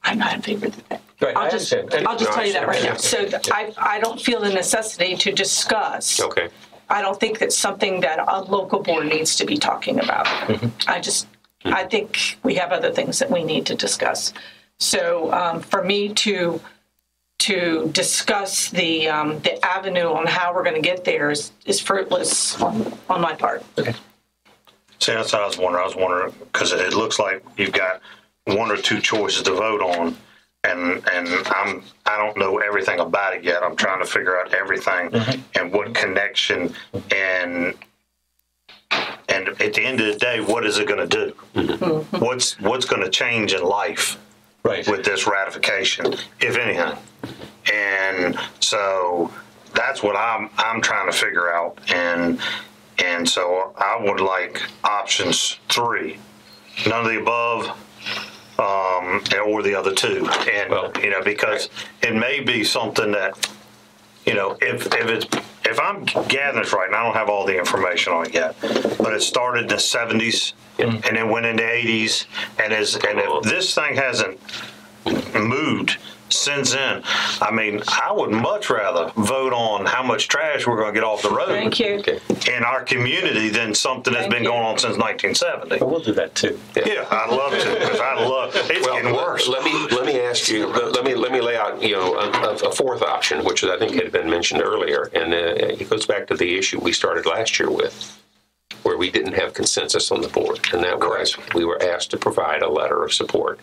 I'm not in favor of that. Right, I'll just tell you that right now. So I don't feel the necessity to discuss. Okay. I don't think that's something that a local board needs to be talking about. I think we have other things that we need to discuss. So for me to discuss the avenue on how we're going to get there is fruitless on my part. Okay. See, that's what I was wondering because it looks like you've got one or two choices to vote on. And I don't know everything about it yet. I'm trying to figure out everything and what connection and at the end of the day, what is it going to do? What's going to change in life with this ratification, if anything? And so that's what I'm trying to figure out. And so I would like options 3, none of the above. Or the other two, and because it may be something that, if I'm gathering this right, and I don't have all the information on it yet, but it started in the 70s and then went into 80s, and if this thing hasn't moved since then, I mean, I would much rather vote on how much trash we're going to get off the road Thank you. in our community than something that's been going on since 1970. Well, we'll do that too. Yeah, I'd love to because it's getting worse. Let me ask you. Let me lay out a fourth option, which I think had been mentioned earlier, and it goes back to the issue we started last year with, where we didn't have consensus on the board, and that was we were asked to provide a letter of support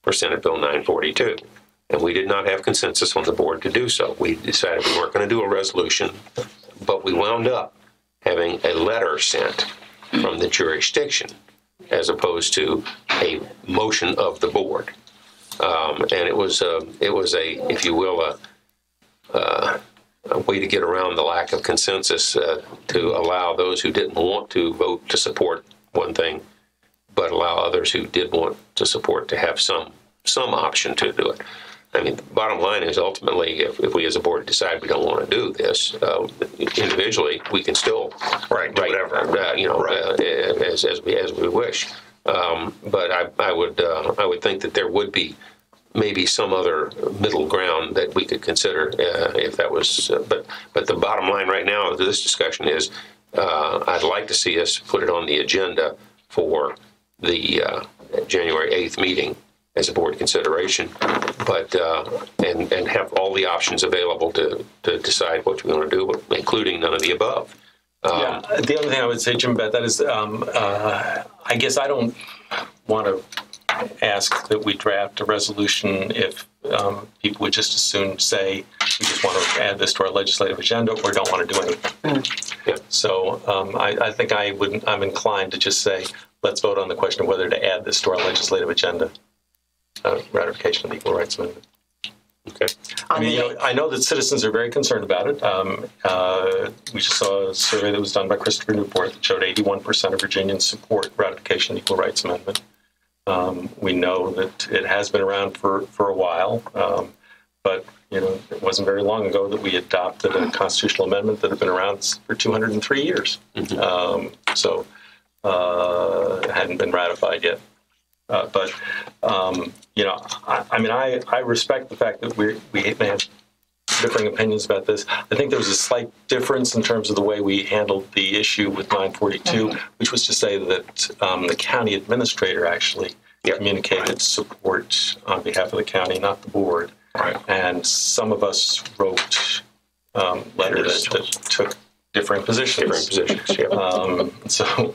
for Senate Bill 942. And we did not have consensus on the board to do so. We decided we weren't going to do a resolution, but we wound up having a letter sent from the jurisdiction as opposed to a motion of the board. And it was a, if you will, a way to get around the lack of consensus to allow those who didn't want to vote to support one thing, but allow others who did want to support to have some option to do it. I mean, the bottom line is ultimately, if we as a board decide we don't want to do this individually, we can still do whatever as we wish. But I would think that there would be maybe some other middle ground that we could consider if that was. But the bottom line right now of this discussion is, I'd like to see us put it on the agenda for the January 8th meeting as a board consideration, but and have all the options available to decide what we want to do, including none of the above. The other thing I would say, Jim, about that is, I guess I don't want to ask that we draft a resolution if people would just as soon say we just want to add this to our legislative agenda or don't want to do anything. Yeah. So I think I'm inclined to just say let's vote on the question of whether to add this to our legislative agenda. Ratification of the Equal Rights Amendment. Okay. I mean, I know that citizens are very concerned about it. We just saw a survey that was done by Christopher Newport that showed 81% of Virginians support ratification of the Equal Rights Amendment. We know that it has been around for a while, but it wasn't very long ago that we adopted a constitutional amendment that had been around for 203 years. Mm-hmm. So it hadn't been ratified yet. But I respect the fact that we may have differing opinions about this. I think there was a slight difference in terms of the way we handled the issue with 942, which was to say that the county administrator actually communicated support on behalf of the county, not the board. Right. And some of us wrote letters that took differing positions. Different positions, yeah. So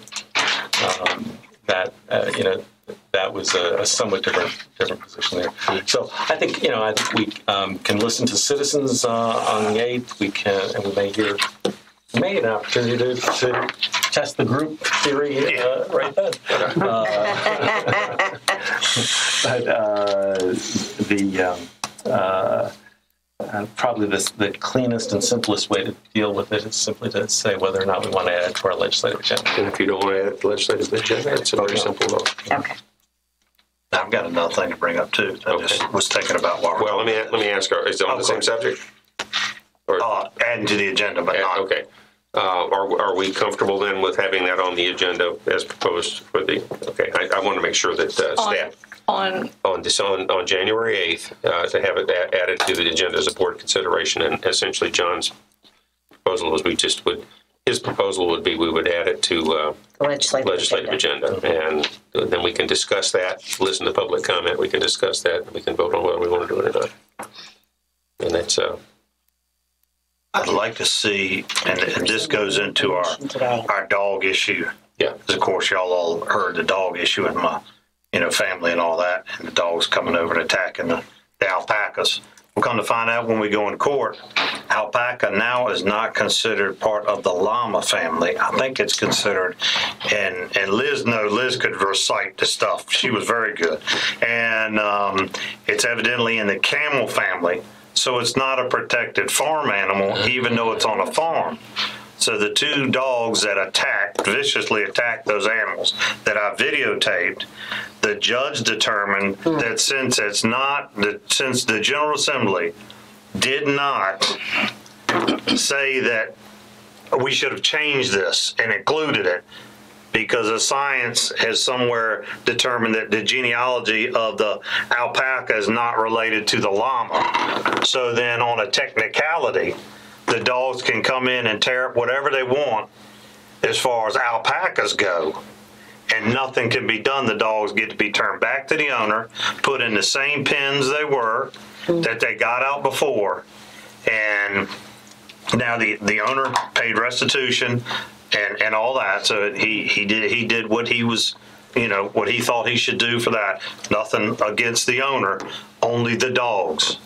that that was a somewhat different position there. So I think we can listen to citizens on the 8th. We may get an opportunity to test the group theory right then. Probably the cleanest and simplest way to deal with it is simply to say whether or not we want to add it to our legislative agenda. And if you don't want to add it to the legislative agenda, it's a very simple vote. Okay. I've got another thing to bring up too. I just was thinking about what. Well, let me ask: is it on the same subject? Or adding to the agenda, but not. Okay. Are we comfortable then with having that on the agenda as proposed for the? Okay, I want to make sure that staff on January 8th to have it added to the agenda as a board consideration, and essentially John's proposal was his proposal would be we would add it to legislative agenda, and then we can discuss that, listen to public comment, we can discuss that, and we can vote on whether we want to do it or not. And that's I'd like to see, and this goes into our dog issue. Yeah. Because of course y'all all heard the dog issue in my family and all that, and the dogs coming over and attacking the alpacas. We're going to find out when we go in court, alpaca now is not considered part of the llama family. I think it's considered, and Liz could recite the stuff. She was very good. And it's evidently in the camel family, so it's not a protected farm animal, even though it's on a farm. So the two dogs that viciously attacked those animals that I videotaped, the judge determined that since the General Assembly did not say that we should have changed this and included it, because the science has somewhere determined that the genealogy of the alpaca is not related to the llama. So then on a technicality, the dogs can come in and tear up whatever they want as far as alpacas go, and nothing can be done. The dogs get to be turned back to the owner, put in the same pens they were that they got out before, and now the owner paid restitution and all that. So he did what he was, what he thought he should do for that. Nothing against the owner, only the dogs.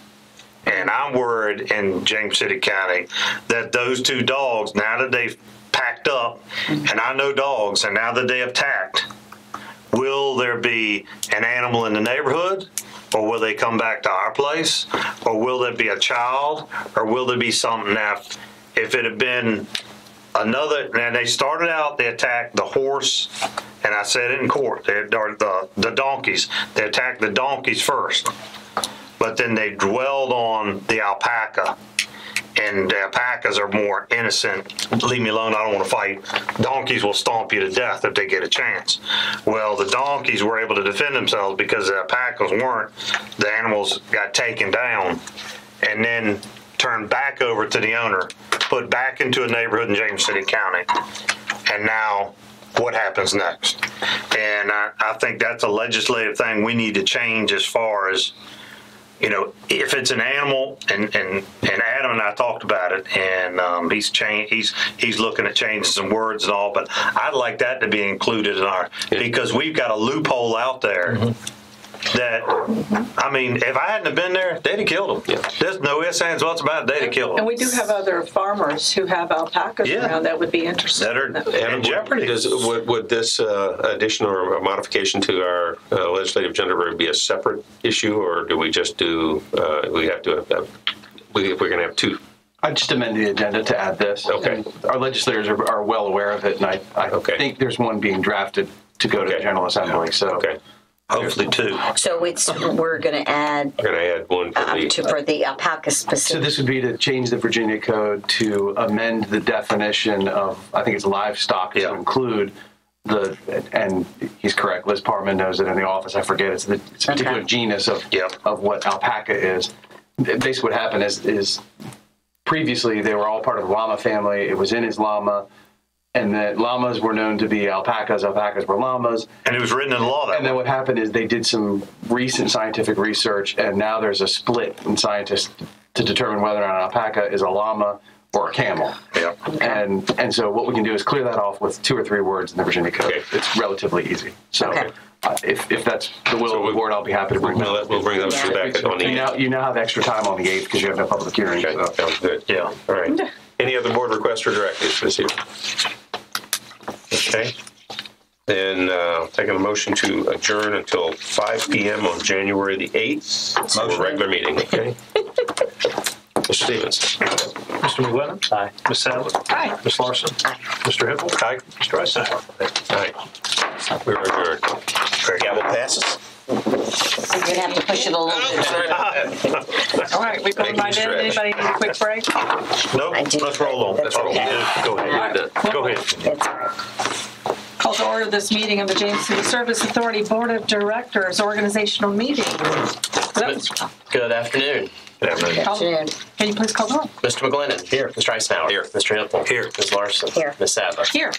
And I'm worried in James City County that those two dogs, now that they've packed up, and I know dogs, and now that they have tacked, will there be an animal in the neighborhood, or will they come back to our place, or will there be a child, or will there be something? Now, if it had been another, and they started out, they attacked the horse, and I said it in court, the donkeys. They attacked the donkeys first. But then they dwelled on the alpaca, and the alpacas are more innocent. Leave me alone, I don't want to fight. Donkeys will stomp you to death if they get a chance. Well, the donkeys were able to defend themselves because the alpacas weren't. The animals got taken down and then turned back over to the owner, put back into a neighborhood in James City County. And now, what happens next? And I think that's a legislative thing we need to change as far as, if it's an animal, and Adam and I talked about it, and he's looking at changing some words and all, but I'd like that to be included in because we've got a loophole out there that, I mean, if I hadn't have been there, they'd have killed them. Yeah. There's no ifs, ands, buts about it, they'd have killed them. And we do have other farmers who have alpacas around that would be interested. That are in jeopardy. Would this addition or modification to our legislative agenda be a separate issue, or do we just do, we have to, we're going to have two? I just amend the agenda to add this. Okay. And our legislators are well aware of it, and I think there's one being drafted to go to the General Assembly. So. Okay. Hopefully two. So we're going to add. We're going to add one for the alpaca specific. So this would be to change the Virginia Code to amend the definition of, I think it's livestock, to include and he's correct, Liz Parman knows it in the office, I forget, it's a particular genus of what alpaca is. Basically what happened is previously they were all part of the llama family, it was in his llama, and that llamas were known to be alpacas, alpacas were llamas. And it was written in law that And then what happened is they did some recent scientific research, and now there's a split in scientists to determine whether or not an alpaca is a llama or a camel. Yeah. And so what we can do is clear that off with 2 or 3 words in the Virginia Code. Okay. It's relatively easy. So Okay. if that's the will of the board, I'll be happy to bring that up. We'll bring those two back on the 8th. You now have extra time on the 8th because you have no public hearing. Okay, So. sounds good. Yeah. All right. Any other board requests or directives this evening? Okay. Then taking a motion to adjourn until 5 p.m. on January the 8th. For a regular meeting, okay? Mr. Stevens. Mr. McGlinnan. Aye. Ms. Sadler. Aye. Ms. Larson. Mr. Hippel. Aye. Mr. Eisenhower. Aye. We're adjourned. Gavel passes. You're gonna have to push it a little bit. All right, we're going right in. Stretch. Anybody need a quick break? No, I do. let's roll on. That's okay. Go ahead. Go ahead. It's all right. Call to order this meeting of the James City Service Authority Board of Directors organizational meeting. Good afternoon. Good afternoon. Afternoon. Can you please call the roll? Mr. McGlinnan. Here. Mr. Eisenhower. Here. Mr. Hippel. Here. Ms. Larson. Here. Ms. Sadler. Here.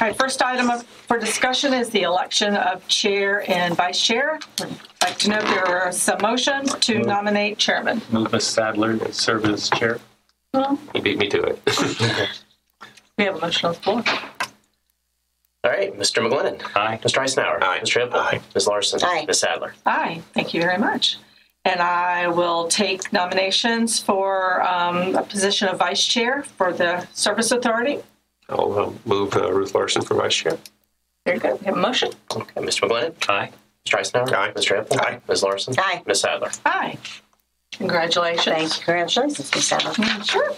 All right, first item for discussion is the election of chair and vice chair. I'd like to note there are some motions to nominate chairman. Move Ms. Sadler to serve as chair. He beat me to it. We have a motion on the floor. All right. Mr. McGlinnan. Aye. Mr. Eisenhower. Aye. Mr. Hippel. Aye. Ms. Larson. Aye. Ms. Sadler. Aye, thank you very much. And I will take nominations for a position of vice chair for the Service Authority. I'll move Ruth Larson for vice chair. Very good. We have a motion. Okay. Mr. McGlinnan. Aye. Mr. Eisenhower. Aye. Mr. Hippel. Aye. Ms. Larson. Aye. Ms. Sadler. Aye. Congratulations. Thank you. Congratulations, Ms. Sadler. Sure.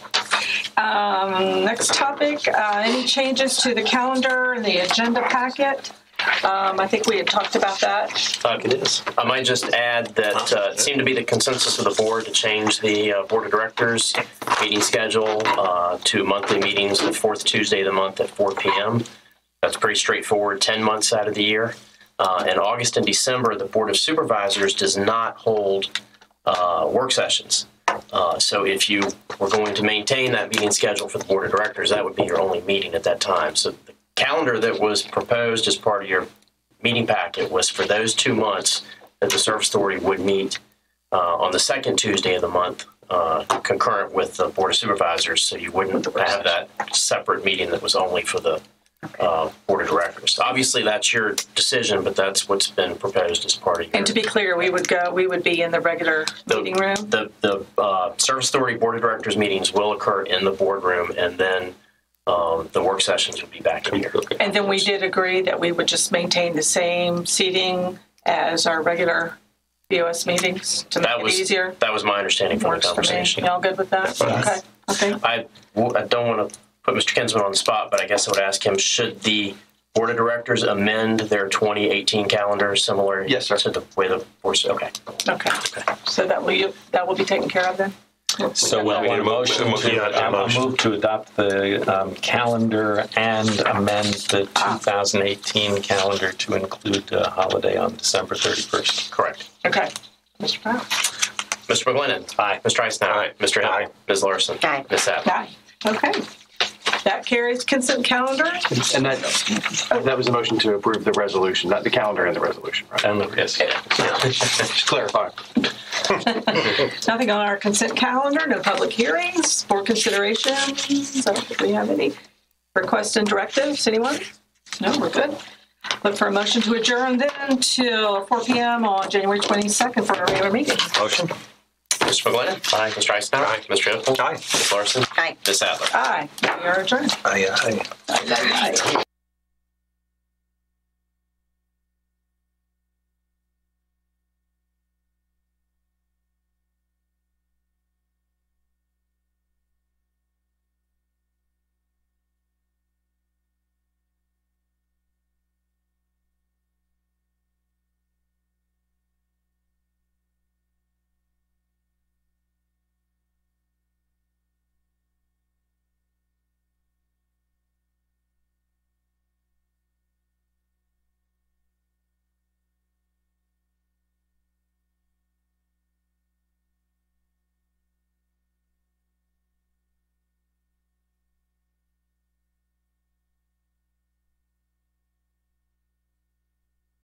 Next topic, any changes to the calendar and the agenda packet? I think we had talked about that. It is. I might just add that it seemed to be the consensus of the board to change the board of directors meeting schedule to monthly meetings the fourth Tuesday of the month at 4 p.m. That's pretty straightforward, 10 months out of the year. In August and December, the Board of Supervisors does not hold work sessions. So if you were going to maintain that meeting schedule for the Board of Directors, that would be your only meeting at that time. So the calendar that was proposed as part of your meeting packet was for those 2 months that the Service Authority would meet on the second Tuesday of the month, concurrent with the Board of Supervisors, so you wouldn't have that separate meeting that was only for the Board of Directors. Obviously, that's your decision, but that's what's been proposed as part of your... And to be clear, we would be in the regular meeting room? The Service Authority Board of Directors meetings will occur in the boardroom, and then the work sessions would be back in here. And then we did agree that we would just maintain the same seating as our regular BOS meetings to make it easier. That was my understanding from the Works for me. conversation. Y'all good with that? Yes. Okay. I don't want to put Mr. Kinsman on the spot, but I guess I would ask him, should the Board of Directors amend their 2018 calendar similar Yes, sir. to the way the board... Okay. Okay. So that will be taken care of then? So we'll need a motion I'll move to adopt the calendar and amend the 2018 calendar to include a holiday on December 31st. Correct. Okay. Mr. Brown? Mr. McGlinnan. Aye. Mr. Eisenhower. Aye. Mr. Hill. Aye. Ms. Larson. Aye. Ms. Sadler. Aye. Okay. That carries consent calendar. And that was a motion to approve the resolution, not the calendar and the resolution, right? And yes. Just clarify. Nothing on our consent calendar, no public hearings, board consideration. So do we have any requests and directives? Anyone? No, we're good. Look for a motion to adjourn then till 4 p.m. on January 22nd for our regular meeting. Motion. Mr. McGlinnan. Aye. Mr. Eisenhower. Aye. Mr. Hippel. Aye. Ms. Larson. Aye. Ms. Sadler. Aye. We are adjourned. Aye. Aye.